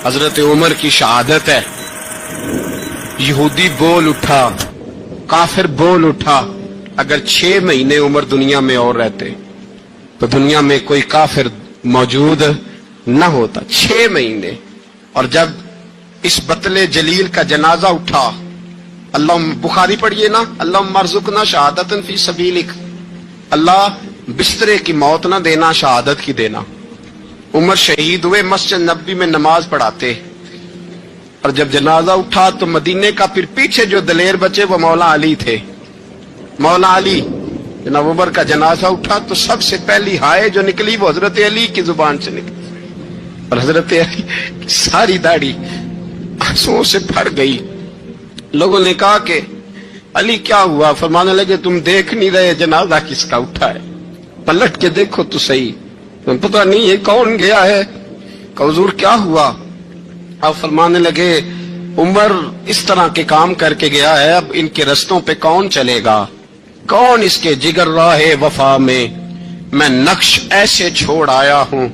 حضرت عمر کی شہادت ہے. یہودی بول اٹھا, کافر بول اٹھا, اگر 6 مہینے عمر دنیا میں اور رہتے تو دنیا میں کوئی کافر موجود نہ ہوتا. 6 مہینے. اور جب اس بطل جلیل کا جنازہ اٹھا, اللہ بخاری پڑھیے نا, اللہم ارزقنا شہادت فی سبیلک, اللہ بسترے کی موت نہ دینا, شہادت کی دینا. عمر شہید ہوئے, مسجد نبوی میں نماز پڑھاتے, اور جب جنازہ اٹھا تو مدینے کا پھر پیچھے جو دلیر بچے وہ مولا علی تھے. مولا علی, جناب عمر کا جنازہ اٹھا تو سب سے پہلی ہائے جو نکلی وہ حضرت علی کی زبان سے نکلی, اور حضرت علی کی ساری داڑھی آنسوؤں سے بھر گئی. لوگوں نے کہا کہ علی کیا ہوا؟ فرمانے لگے تم دیکھ نہیں رہے جنازہ کس کا اٹھا ہے, پلٹ کے دیکھو تو صحیح, تم پتہ نہیں یہ کون گیا ہے. کہ حضور کیا ہوا؟ اب فرمانے لگے عمر اس طرح کے کام کر کے گیا ہے, اب ان کے رستوں پہ کون چلے گا؟ کون اس کے جگر راہ وفا میں نقش ایسے چھوڑ آیا ہوں,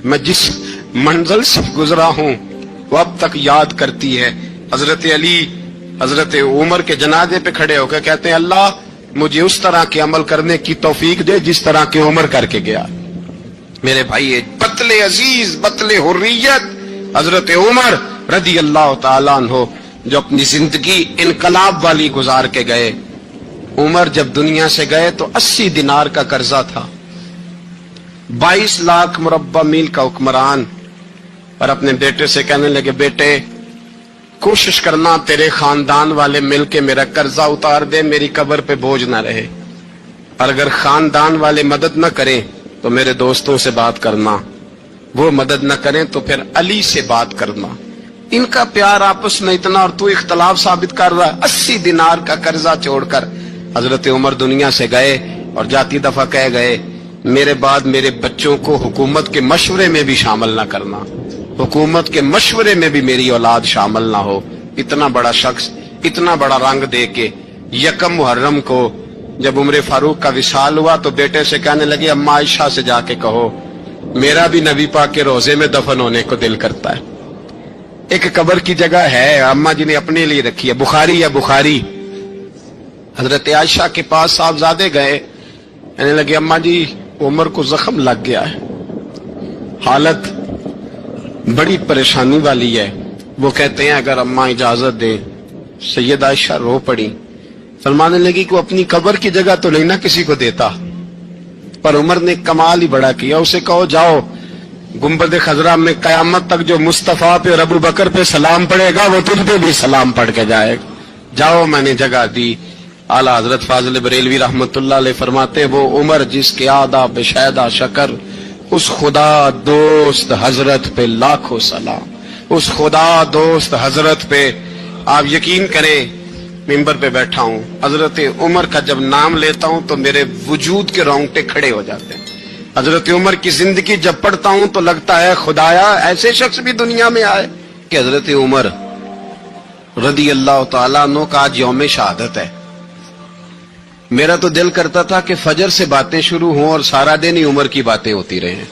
میں جس منزل سے گزرا ہوں وہ اب تک یاد کرتی ہے. حضرت علی حضرت عمر کے جنازے پہ کھڑے ہو کے کہتے ہیں اللہ مجھے اس طرح کے عمل کرنے کی توفیق دے جس طرح کے عمر کر کے گیا. میرے بھائی, بطل عزیز, بطل حریت حضرت عمر رضی اللہ تعالیٰ عنہ, جو اپنی زندگی انقلاب والی گزار کے گئے. عمر جب دنیا سے گئے تو 80 دینار کا قرضہ تھا, 22 لاکھ مربع میل کا حکمران, اور اپنے بیٹے سے کہنے لگے بیٹے کوشش کرنا تیرے خاندان والے مل کے میرا قرضہ اتار دے, میری قبر پہ بوجھ نہ رہے, اور اگر خاندان والے مدد نہ کریں تو میرے دوستوں سے بات کرنا, وہ مدد نہ کریں تو پھر علی سے بات کرنا. ان کا پیار آپس میں اتنا, اور تو اختلاف ثابت کر رہا ہے. 80 دینار کا قرضہ چھوڑ کر حضرت عمر دنیا سے گئے, اور جاتی دفعہ کہہ گئے میرے بعد میرے بچوں کو حکومت کے مشورے میں بھی شامل نہ کرنا, حکومت کے مشورے میں بھی میری اولاد شامل نہ ہو. اتنا بڑا شخص اتنا بڑا رنگ دے کے 1 محرم کو جب عمر فاروق کا وصال ہوا تو بیٹے سے کہنے لگے اماں عائشہ سے جا کے کہو میرا بھی نبی پاک کے روزے میں دفن ہونے کو دل کرتا ہے. ایک قبر کی جگہ ہے اماں جی نے اپنے لیے رکھی ہے, بخاری یا بخاری. حضرت عائشہ کے پاس صاحبزادے گئے, کہنے لگے اماں جی عمر کو زخم لگ گیا ہے, حالت بڑی پریشانی والی ہے. وہ کہتے ہیں اگر اماں اجازت دیں. سید عائشہ رو پڑی, فرمانے لگی کہ اپنی قبر کی جگہ تو نہیں نہ کسی کو دیتا, پر عمر نے کمال ہی بڑا کیا. اسے کہو جاؤ گنبد خضرا میں قیامت تک جو مصطفیٰ پہ اور ابو بکر پہ سلام پڑے گا وہ تجھ پہ بھی سلام پڑھ کے جائے گا, جاؤ میں نے جگہ دی. اعلیٰ حضرت فاضل بریلوی رحمت اللہ علیہ فرماتے ہیں وہ عمر جس کے آداب شیدا شکر, اس خدا دوست حضرت پہ لاکھوں سلام, اس خدا دوست حضرت پہ. آپ یقین کریں ممبر پہ بیٹھا ہوں, حضرت عمر کا جب نام لیتا ہوں تو میرے وجود کے رونگٹے کھڑے ہو جاتے ہیں. حضرت عمر کی زندگی جب پڑھتا ہوں تو لگتا ہے خدایا ایسے شخص بھی دنیا میں آئے. کہ حضرت عمر رضی اللہ تعالیٰ عنہ کا آج یوم شہادت ہے. میرا تو دل کرتا تھا کہ فجر سے باتیں شروع ہوں اور سارا دن ہی عمر کی باتیں ہوتی رہیں,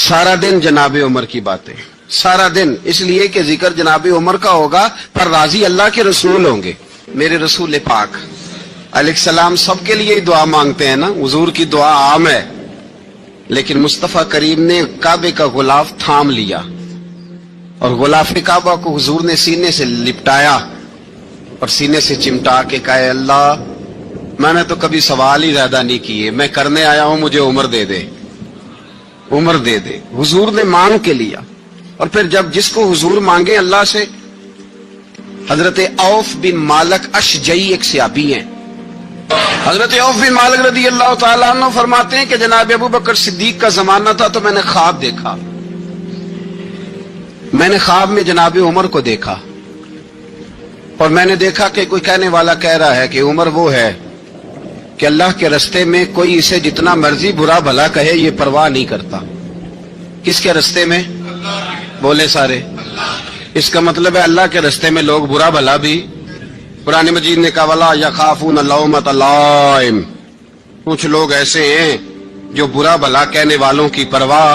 سارا دن جناب عمر کی باتیں, سارا دن. اس لیے کہ ذکر جناب عمر کا ہوگا پر راضی اللہ کے رسول ہوں گے. میرے رسول پاک علیہ السلام سب کے لیے دعا مانگتے ہیں نا, حضور کی دعا عام ہے, لیکن مصطفیٰ کریم نے کعبے کا غلاف تھام لیا اور غلاف کعبہ کو حضور نے سینے سے لپٹایا اور سینے سے چمٹا کے کہا اللہ میں نے تو کبھی سوال ہی زیادہ نہیں کیے, میں کرنے آیا ہوں, مجھے عمر دے دے, عمر دے دے. حضور نے مانگ کے لیا. اور پھر جب جس کو حضور مانگے اللہ سے, حضرت عوف بن مالک اشجعی ایک صحابی ہیں, حضرت عوف بن مالک رضی اللہ تعالیٰ عنہ فرماتے ہیں کہ جناب ابو بکر صدیق کا زمانہ تھا تو میں نے خواب دیکھا, میں نے خواب میں جناب عمر کو دیکھا, اور میں نے دیکھا کہ کوئی کہنے والا کہہ رہا ہے کہ عمر وہ ہے کہ اللہ کے رستے میں کوئی اسے جتنا مرضی برا بھلا کہے یہ پرواہ نہیں کرتا. کس کے رستے میں؟ بولے سارے. اس کا مطلب ہے اللہ کے رستے میں لوگ برا بھلا بھی. قرآن مجید نے کہا وَلَا يَخَافُونَ لَوْمَةَ لَائِمٍ, کچھ لوگ ایسے ہیں جو برا بھلا کہنے والوں کی پرواہ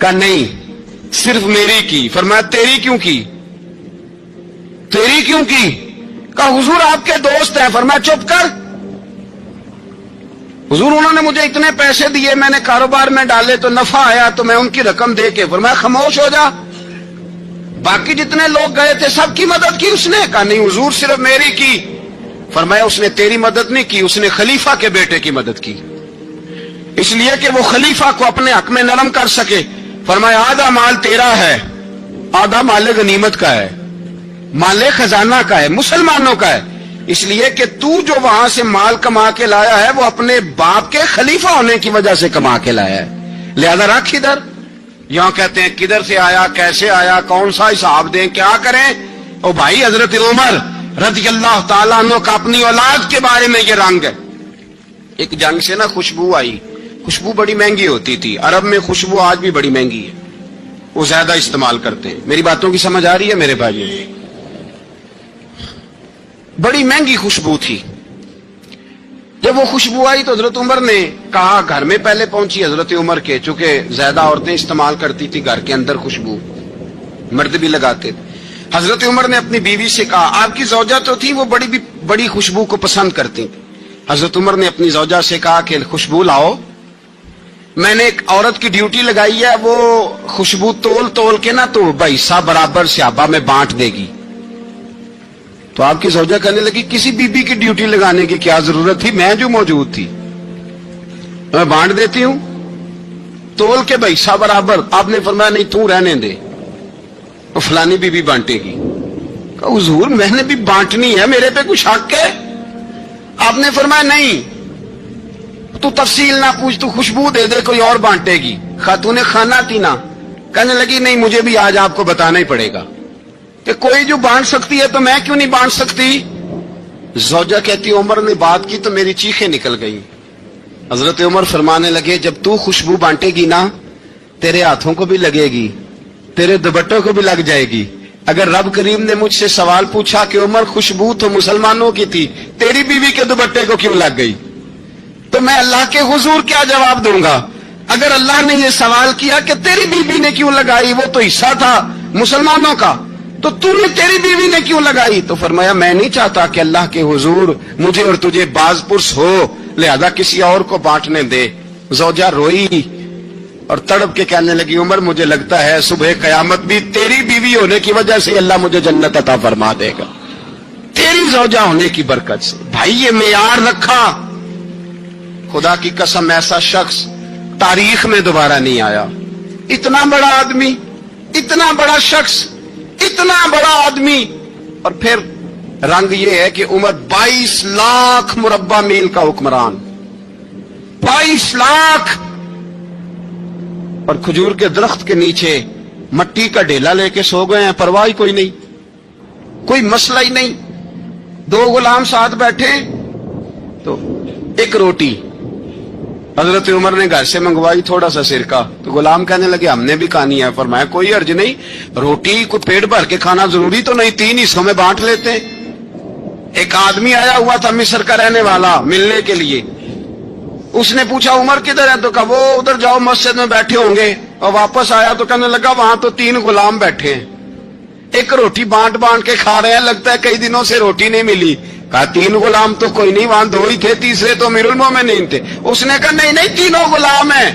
کہا نہیں صرف میری کی. فرمایا تیری کیوں کی؟ تیری کیوں کی؟ کہا حضور آپ کے دوست ہیں. فرمایا چپ کر. حضور انہوں نے مجھے اتنے پیسے دیے, میں نے کاروبار میں ڈالے تو نفع آیا تو میں ان کی رقم دے کے. فرمایا خاموش ہو جا. باقی جتنے لوگ گئے تھے سب کی مدد کی اس نے؟ کہا نہیں حضور صرف میری کی. فرمایا اس نے تیری مدد نہیں کی, اس نے خلیفہ کے بیٹے کی مدد کی, اس لیے کہ وہ خلیفہ کو اپنے حق میں نرم کر سکے. فرمایا آدھا مال تیرا ہے, آدھا مال غنیمت کا ہے, مال خزانہ کا ہے, مسلمانوں کا ہے, اس لیے کہ تو جو وہاں سے مال کما کے لایا ہے وہ اپنے باپ کے خلیفہ ہونے کی وجہ سے کما کے لایا ہے, لہذا رکھ ادھر. یہاں کہتے ہیں کدھر سے آیا, کیسے آیا, کون سا حساب دیں, کیا کریں. او بھائی حضرت عمر رضی اللہ تعالیٰ عنہ کا اپنی اولاد کے بارے میں یہ رنگ ہے. ایک جنگ سے نا خوشبو آئی, خوشبو بڑی مہنگی ہوتی تھی, عرب میں خوشبو آج بھی بڑی مہنگی ہے, وہ زیادہ استعمال کرتے ہیں. میری باتوں کی سمجھ آ رہی ہے میرے بھائی؟ بڑی مہنگی خوشبو تھی. جب وہ خوشبو آئی تو حضرت عمر نے کہا, گھر میں پہلے پہنچی حضرت عمر کے, چونکہ زیادہ عورتیں استعمال کرتی تھی گھر کے اندر خوشبو, مرد بھی لگاتے تھے. حضرت عمر نے اپنی بیوی سے کہا, آپ کی زوجہ تو تھی وہ بڑی خوشبو کو پسند کرتی تھی. حضرت عمر نے اپنی زوجہ سے کہا کہ خوشبو لاؤ, میں نے ایک عورت کی ڈیوٹی لگائی ہے, وہ خوشبو تول تول کے نا تو حصہ برابر صحابہ میں بانٹ دے گی. تو آپ کی زوجہ کہنے لگی کسی بی بی کی ڈیوٹی لگانے کی کیا ضرورت تھی, میں جو موجود تھی میں بانٹ دیتی ہوں تول کے حصہ برابر. آپ نے فرمایا نہیں تو رہنے دے, وہ فلانی بی بی بانٹے گی. کہا حضور میں نے بھی بانٹنی ہے, میرے پہ کچھ حق ہے؟ آپ نے فرمایا نہیں تو تفصیل نہ پوچھ, تو خوشبو دے دے کوئی اور بانٹے گی. خاتون خانہ تھی نا, کہنے لگی نہیں مجھے بھی آج آپ کو بتانا ہی پڑے گا کہ کوئی جو بانٹ سکتی ہے تو میں کیوں نہیں بانٹ سکتی. زوجہ کہتی عمر نے بات کی تو میری چیخیں نکل گئی. حضرت عمر فرمانے لگے جب تو خوشبو بانٹے گی نا تیرے ہاتھوں کو بھی لگے گی, تیرے دوپٹوں کو بھی لگ جائے گی. اگر رب کریم نے مجھ سے سوال پوچھا کہ عمر خوشبو تو مسلمانوں کی تھی, تیری بیوی کے دوپٹے کو کیوں لگ گئی, تو میں اللہ کے حضور کیا جواب دوں گا. اگر اللہ نے یہ سوال کیا کہ تیری بیوی نے کیوں لگائی, وہ تو حصہ تھا مسلمانوں کا, تو نے تیری بیوی نے کیوں لگائی. تو فرمایا میں نہیں چاہتا کہ اللہ کے حضور مجھے اور تجھے باز پرس ہو, لہذا کسی اور کو بانٹنے دے. زوجہ روئی اور تڑپ کے کہنے لگی عمر مجھے لگتا ہے صبح قیامت بھی تیری بیوی ہونے کی وجہ سے اللہ مجھے جنت عطا فرما دے گا, تیری زوجہ ہونے کی برکت سے. بھائی یہ معیار رکھا, خدا کی قسم ایسا شخص تاریخ میں دوبارہ نہیں آیا. اتنا بڑا آدمی, اتنا بڑا شخص, اتنا بڑا آدمی, اور پھر رنگ یہ ہے کہ عمر 22 لاکھ مربع میل کا حکمران, 22 لاکھ, اور کھجور کے درخت کے نیچے مٹی کا ڈھیلا لے کے سو گئے ہیں, پرواہ ہی کوئی نہیں, کوئی مسئلہ ہی نہیں. 2 غلام ساتھ بیٹھے تو ایک روٹی حضرت عمر نے گھر سے منگوائی, تھوڑا سا سرکہ, تو غلام کہنے لگے ہم نے بھی کھانی ہے. فرمایا کوئی حرج نہیں, روٹی کو پیٹ بھر کے کھانا ضروری تو نہیں, 3 حصوں میں بانٹ لیتے ہیں. ایک آدمی آیا ہوا تھا مصر کا رہنے والا ملنے کے لیے, اس نے پوچھا عمر کدھر ہے, تو کہا وہ ادھر جاؤ مسجد میں بیٹھے ہوں گے. اور واپس آیا تو کہنے لگا وہاں تو 3 غلام بیٹھے ہیں, ایک روٹی بانٹ بانٹ کے کھا رہے ہیں, لگتا ہے کئی دنوں سے روٹی نہیں ملی. کہا 3 غلام تو کوئی نہیں, وہاں 2 ہی تھے, تیسرے تو امیر المومنین تھے. اس نے کہا نہیں نہیں 3 غلام ہیں,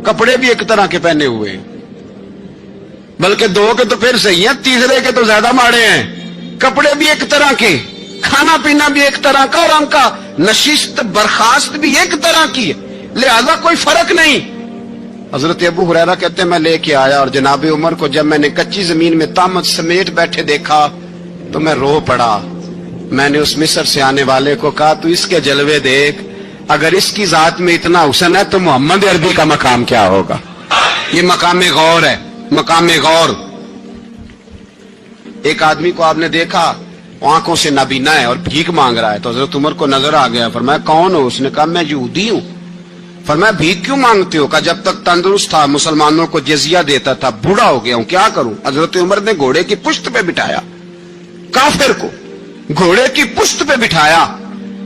کپڑے بھی ایک طرح کے پہنے ہوئے ہیں, بلکہ 2 کے تو پھر صحیح ہیں, تیسرے کے تو زیادہ ماڑے ہیں. کپڑے بھی ایک طرح کے, کھانا پینا بھی ایک طرح کا, اور ان کا نشست برخاست بھی ایک طرح کی ہے, لہذا کوئی فرق نہیں. حضرت ابو ہریرہ کہتے ہیں میں لے کے آیا, اور جناب عمر کو جب میں نے کچی زمین میں تامت سمیٹ بیٹھے دیکھا تو میں رو پڑا. میں نے اس مصر سے آنے والے کو کہا تو اس کے جلوے دیکھ, اگر اس کی ذات میں اتنا حسن ہے تو محمد عربی کا مقام کیا ہوگا. یہ مقام غور ہے, مقام غور. ایک آدمی کو آپ نے دیکھا آنکھوں سے نابینا ہے اور بھیک مانگ رہا ہے, تو حضرت عمر کو نظر آ گیا. فرمایا کون ہو؟ اس نے کہا میں یہودی ہوں. فرمایا بھیک کیوں مانگتے ہو؟ کہا جب تک تندرست تھا مسلمانوں کو جزیہ دیتا تھا, بوڑھا ہو گیا ہوں کیا کروں. حضرت عمر نے گھوڑے کی پشت پہ بٹھایا, کافر کو گھوڑے کی پشت پہ بٹھایا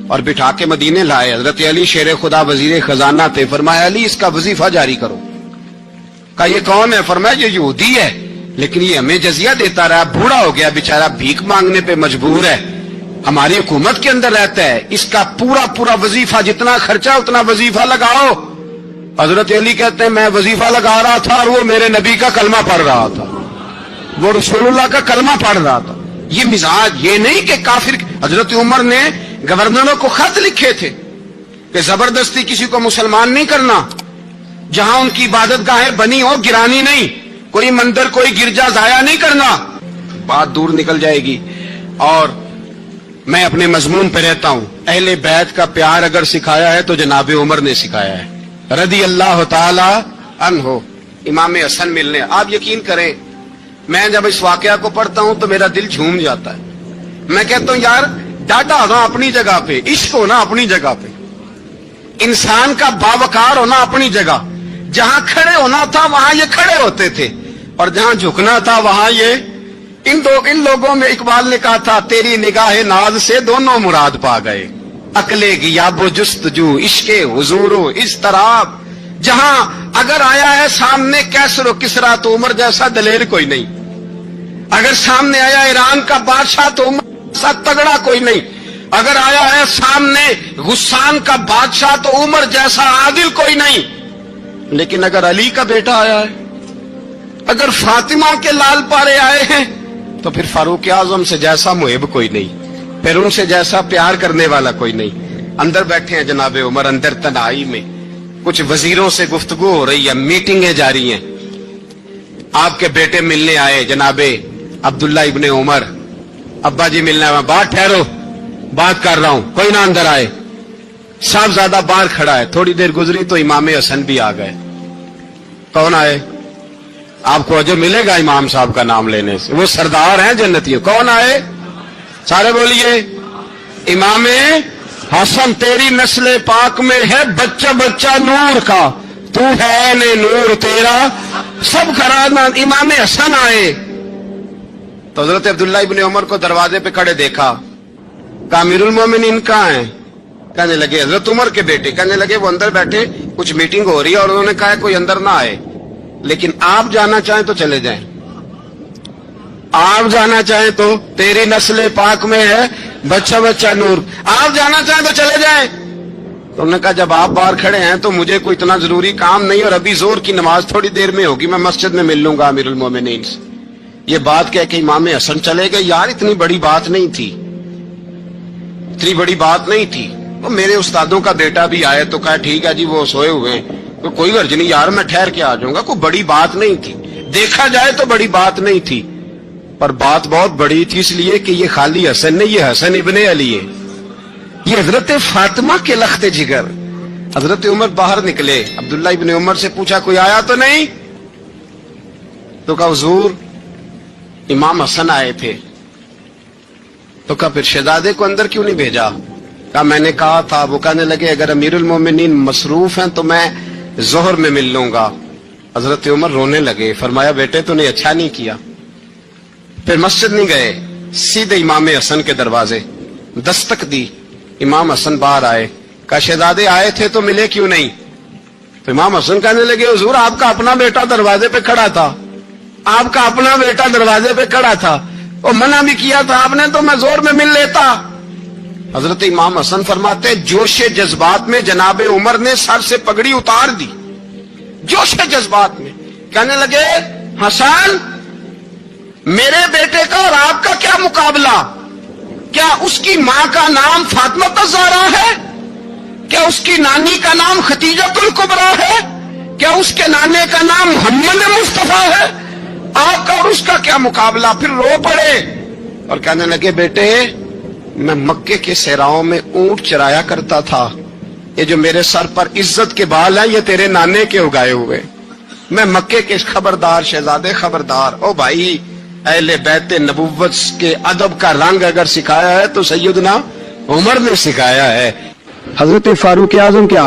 اور بٹھا کے مدینے لائے. حضرت علی شیر خدا وزیر خزانہ تھے. فرمایا علی اس کا وظیفہ جاری کرو. کہا یہ کون ہے؟ فرمایا یہ یہودی ہے، لیکن یہ ہمیں جزیہ دیتا رہا، بوڑھا ہو گیا بیچارہ، بھیک مانگنے پہ مجبور ہے، ہماری حکومت کے اندر رہتا ہے، اس کا پورا وظیفہ جتنا خرچہ اتنا وظیفہ لگاؤ۔ حضرت علی کہتے ہیں میں وظیفہ لگا رہا تھا اور وہ میرے نبی کا کلمہ پڑھ رہا تھا، وہ رسول اللہ کا کلمہ پڑھ رہا تھا۔ یہ مزاج، یہ نہیں کہ کافر۔ حضرت عمر نے گورنروں کو خط لکھے تھے کہ زبردستی کسی کو مسلمان نہیں کرنا، جہاں ان کی عبادت گاہیں بنی ہو گرانی نہیں، کوئی مندر کوئی گرجا ضائع نہیں کرنا۔ بات دور نکل جائے گی، اور میں اپنے مضمون پہ رہتا ہوں۔ اہل بیت کا پیار اگر سکھایا ہے تو جناب عمر نے سکھایا ہے رضی اللہ تعالی عنہ۔ امام حسن ملنے، آپ یقین کریں میں جب اس واقعہ کو پڑھتا ہوں تو میرا دل جھوم جاتا ہے۔ میں کہتا ہوں یار ڈاٹا ہونا اپنی جگہ پہ، عشق ہونا اپنی جگہ پہ، انسان کا باوقار ہونا اپنی جگہ، جہاں کھڑے ہونا تھا وہاں یہ کھڑے ہوتے تھے، اور جہاں جھکنا تھا وہاں یہ ان لوگوں میں اقبال نے کہا تھا تیری نگاہ ناز سے دونوں مراد پا گئے، عقل غیاب و جستجو عشق حضور و اضطراب۔ جہاں اگر آیا ہے سامنے کیسر و کسرا تو عمر جیسا دلیر کوئی نہیں، اگر سامنے آیا ایران کا بادشاہ تو عمر جیسا تگڑا کوئی نہیں، اگر آیا ہے سامنے غسان کا بادشاہ تو عمر جیسا عادل کوئی نہیں، لیکن اگر علی کا بیٹا آیا ہے، اگر فاطمہ کے لال پارے آئے ہیں تو پھر فاروق اعظم سے جیسا محب کوئی نہیں، پھر ان سے جیسا پیار کرنے والا کوئی نہیں۔ اندر بیٹھے ہیں جناب عمر، اندر تنہائی میں کچھ وزیروں سے گفتگو ہو رہی ہے، میٹنگیں جاری ہیں۔ آپ کے بیٹے ملنے آئے جناب عبداللہ ابن عمر، ابا جی ملنے آئے، بات ٹھہرو بات کر رہا ہوں، کوئی نہ اندر آئے۔ صاحبزادہ باہر کھڑا ہے، تھوڑی دیر گزری تو امام حسن بھی آ گئے۔ کون آئے؟ آپ کو اجر ملے گا امام صاحب کا نام لینے سے، وہ سردار ہیں جنتیوں۔ کون آئے؟ سارے بولیے امام حسن، تیری نسل پاک میں ہے بچہ بچہ نور کا، تو ہے نے نور تیرا سب کھرانا۔ امام حسن آئے تو حضرت عبداللہ ابن عمر کو دروازے پہ کھڑے دیکھا، کہا امیر المومنین کہاں ہیں؟ کہنے لگے حضرت عمر کے بیٹے۔ کہنے لگے وہ اندر بیٹھے، کچھ میٹنگ ہو رہی ہے اور انہوں نے کہا کوئی اندر نہ آئے، لیکن آپ جانا چاہیں تو چلے جائیں، آپ جانا چاہیں تو، تیری نسل پاک میں ہے بچہ بچہ نور، آپ جانا چاہیں تو چلے جائیں۔ تو انہوں نے کہا جب آپ باہر کھڑے ہیں تو مجھے کوئی اتنا ضروری کام نہیں، اور ابھی زور کی نماز تھوڑی دیر میں ہوگی، میں مسجد میں مل لوں گا امیر المومنین سے۔ یہ بات کہہ کہ امام حسن چلے گئے۔ یار اتنی بڑی بات نہیں تھی، اتنی بڑی بات نہیں تھی۔ وہ میرے استادوں کا بیٹا بھی آئے تو کہا ٹھیک ہے جی وہ سوئے ہوئے ہیں، تو کوئی غرض نہیں یار میں ٹھہر کے آ جاؤں گا، کوئی بڑی بات نہیں تھی، دیکھا جائے تو بڑی بات نہیں تھی، پر بات بہت بڑی تھی، اس لیے کہ یہ خالی حسن نہیں، یہ حسن ابن علی ہے، یہ حضرت فاطمہ کے لخت جگر۔ حضرت عمر باہر نکلے، عبداللہ ابن عمر سے پوچھا کوئی آیا تو نہیں؟ تو کہا حضور امام حسن آئے تھے۔ تو کہا پھر شہزادے کو اندر کیوں نہیں بھیجا؟ کہا میں نے کہا تھا۔ وہ کہنے لگے اگر امیر المومنین مصروف ہیں تو میں ظہر میں مل لوں گا۔ حضرت عمر رونے لگے، فرمایا بیٹے تو نے اچھا نہیں کیا۔ پھر مسجد نہیں گئے، سیدھے امام حسن کے دروازے دستک دی، امام حسن باہر آئے، کہا شہزادے آئے تھے تو ملے کیوں نہیں؟ تو امام حسن کہنے لگے حضور آپ کا اپنا بیٹا دروازے پہ کھڑا تھا، آپ کا اپنا بیٹا دروازے پہ کھڑا تھا، وہ منع بھی کیا تھا آپ نے تو میں زور میں مل لیتا۔ حضرت امام حسن فرماتے جوش جذبات میں جناب عمر نے سر سے پگڑی اتار دی، جوش جذبات میں کہنے لگے حسن میرے بیٹے کا اور آپ کا کیا مقابلہ؟ کیا اس کی ماں کا نام فاطمہ الزہرا ہے؟ کیا اس کی نانی کا نام خدیجہ الکبریٰ ہے؟ کیا اس کے نانے کا نام محمد مصطفیٰ ہے؟ آپ کا اور اس کا کیا مقابلہ؟ پھر رو پڑے اور کہنے لگے بیٹے میں مکے کے صحراؤں میں اونٹ چرایا کرتا تھا، یہ جو میرے سر پر عزت کے بال ہیں یہ تیرے نانے کے اگائے ہوئے، میں مکے کے خبردار شہزادے خبردار۔ او بھائی اہل بیت نبوت کے ادب کا رنگ اگر سکھایا ہے تو سیدنا عمر نے سکھایا ہے۔ حضرت فاروق اعظم کے